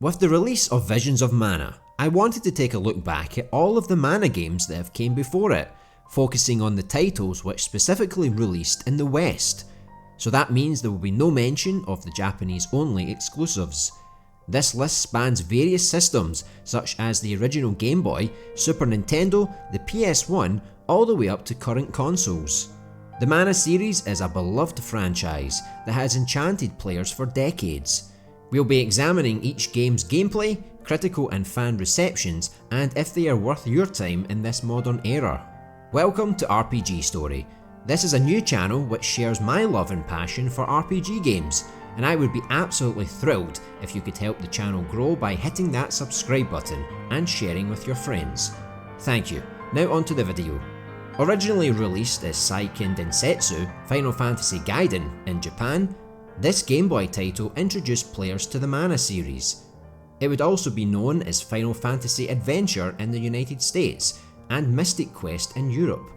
With the release of Visions of Mana, I wanted to take a look back at all of the Mana games that have came before it, focusing on the titles which specifically released in the West. So that means there will be no mention of the Japanese only exclusives. This list spans various systems such as the original Game Boy, Super Nintendo, the PS1, all the way up to current consoles. The Mana series is a beloved franchise that has enchanted players for decades. We'll be examining each game's gameplay, critical and fan receptions, and if they are worth your time in this modern era. Welcome to RPG Story. This is a new channel which shares my love and passion for RPG games, and I would be absolutely thrilled if you could help the channel grow by hitting that subscribe button and sharing with your friends. Thank you. Now on to the video. Originally released as Seiken Densetsu Final Fantasy Gaiden in Japan, this Game Boy title introduced players to the Mana series. It would also be known as Final Fantasy Adventure in the United States and Mystic Quest in Europe.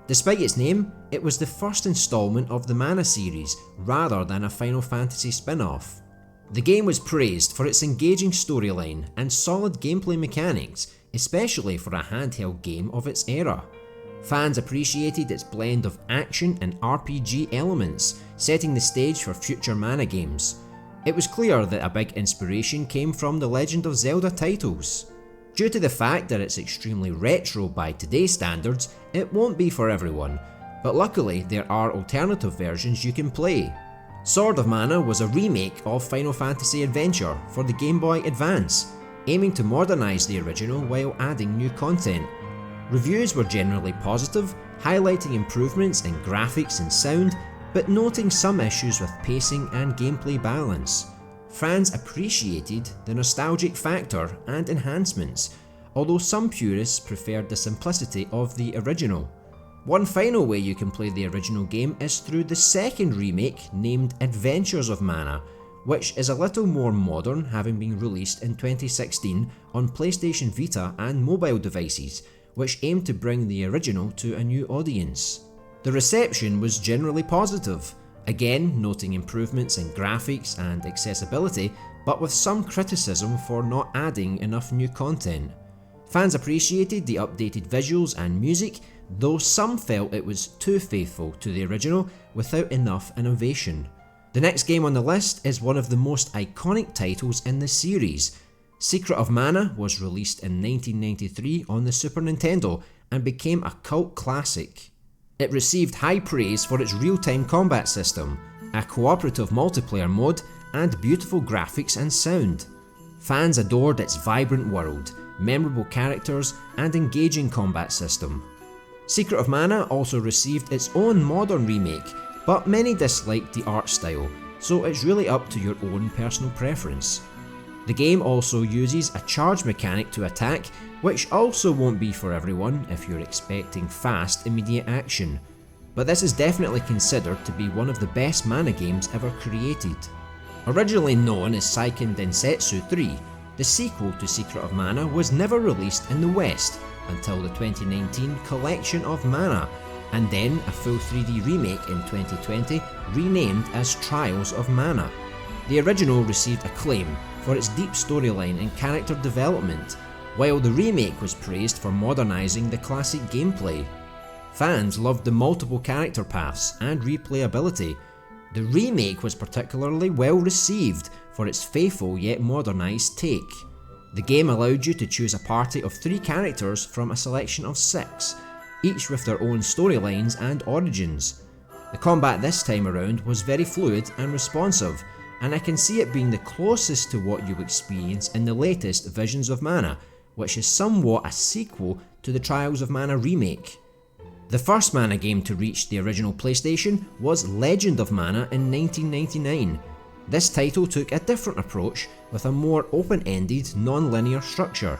Despite its name, it was the first installment of the Mana series rather than a Final Fantasy spin-off. The game was praised for its engaging storyline and solid gameplay mechanics, especially for a handheld game of its era. Fans appreciated its blend of action and RPG elements, setting the stage for future Mana games. It was clear that a big inspiration came from the Legend of Zelda titles. Due to the fact that it's extremely retro by today's standards, it won't be for everyone, but luckily there are alternative versions you can play. Sword of Mana was a remake of Final Fantasy Adventure for the Game Boy Advance, aiming to modernise the original while adding new content. Reviews were generally positive, highlighting improvements in graphics and sound, but noting some issues with pacing and gameplay balance. Fans appreciated the nostalgic factor and enhancements, although some purists preferred the simplicity of the original. One final way you can play the original game is through the second remake named Adventures of Mana, which is a little more modern, having been released in 2016 on PlayStation Vita and mobile devices, which aimed to bring the original to a new audience. The reception was generally positive, again noting improvements in graphics and accessibility, but with some criticism for not adding enough new content. Fans appreciated the updated visuals and music, though some felt it was too faithful to the original without enough innovation. The next game on the list is one of the most iconic titles in the series. Secret of Mana was released in 1993 on the Super Nintendo and became a cult classic. It received high praise for its real-time combat system, a cooperative multiplayer mode, and beautiful graphics and sound. Fans adored its vibrant world, memorable characters, and engaging combat system. Secret of Mana also received its own modern remake, but many disliked the art style, so it's really up to your own personal preference. The game also uses a charge mechanic to attack, which also won't be for everyone if you're expecting fast, immediate action. But this is definitely considered to be one of the best Mana games ever created. Originally known as Seiken Densetsu 3, the sequel to Secret of Mana was never released in the West until the 2019 Collection of Mana, and then a full 3D remake in 2020 renamed as Trials of Mana. The original received acclaim for its deep storyline and character development, while the remake was praised for modernising the classic gameplay. Fans loved the multiple character paths and replayability. The remake was particularly well received for its faithful yet modernised take. The game allowed you to choose a party of 3 characters from a selection of 6, each with their own storylines and origins. The combat this time around was very fluid and responsive, and I can see it being the closest to what you experience in the latest Visions of Mana, which is somewhat a sequel to the Trials of Mana remake. The first Mana game to reach the original PlayStation was Legend of Mana in 1999. This title took a different approach with a more open-ended, non-linear structure.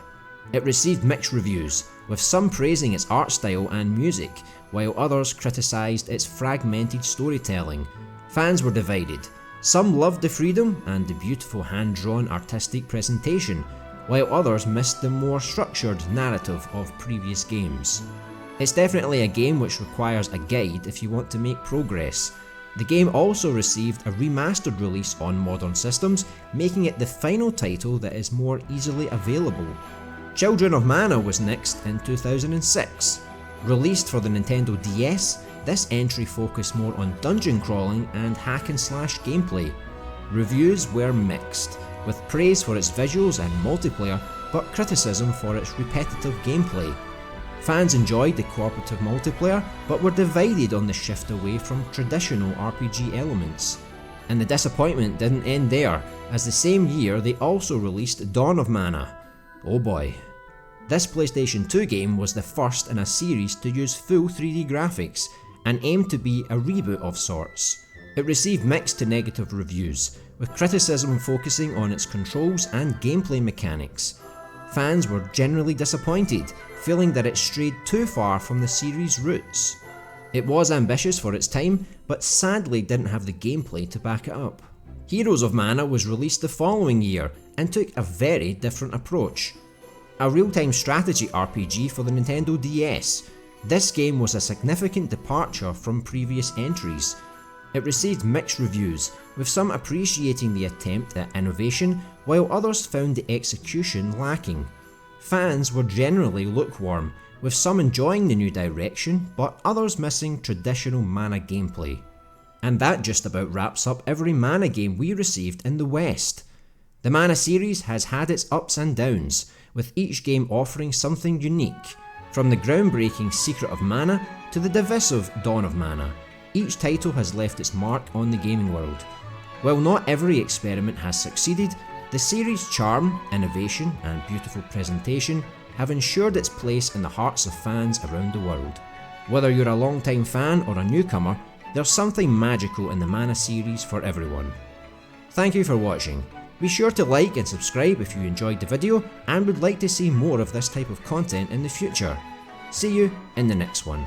It received mixed reviews, with some praising its art style and music, while others criticised its fragmented storytelling. Fans were divided. Some loved the freedom and the beautiful hand-drawn artistic presentation, while others missed the more structured narrative of previous games. It's definitely a game which requires a guide if you want to make progress. The game also received a remastered release on modern systems, making it the final title that is more easily available. Children of Mana was next in 2006. Released for the Nintendo DS, this entry focused more on dungeon crawling and hack and slash gameplay. Reviews were mixed, with praise for its visuals and multiplayer, but criticism for its repetitive gameplay. Fans enjoyed the cooperative multiplayer, but were divided on the shift away from traditional RPG elements. And the disappointment didn't end there, as the same year they also released Dawn of Mana. Oh boy. This PlayStation 2 game was the first in a series to use full 3D graphics, and aimed to be a reboot of sorts. It received mixed to negative reviews, with criticism focusing on its controls and gameplay mechanics. Fans were generally disappointed, feeling that it strayed too far from the series' roots. It was ambitious for its time, but sadly didn't have the gameplay to back it up. Heroes of Mana was released the following year and took a very different approach. A real-time strategy RPG for the Nintendo DS, this game was a significant departure from previous entries. It received mixed reviews, with some appreciating the attempt at innovation, while others found the execution lacking. Fans were generally lukewarm, with some enjoying the new direction, but others missing traditional Mana gameplay. And that just about wraps up every Mana game we received in the West. The Mana series has had its ups and downs, with each game offering something unique. From the groundbreaking Secret of Mana to the divisive Dawn of Mana, each title has left its mark on the gaming world. While not every experiment has succeeded, the series' charm, innovation and beautiful presentation have ensured its place in the hearts of fans around the world. Whether you're a long-time fan or a newcomer, there's something magical in the Mana series for everyone. Thank you for watching. Be sure to like and subscribe if you enjoyed the video and would like to see more of this type of content in the future. See you in the next one.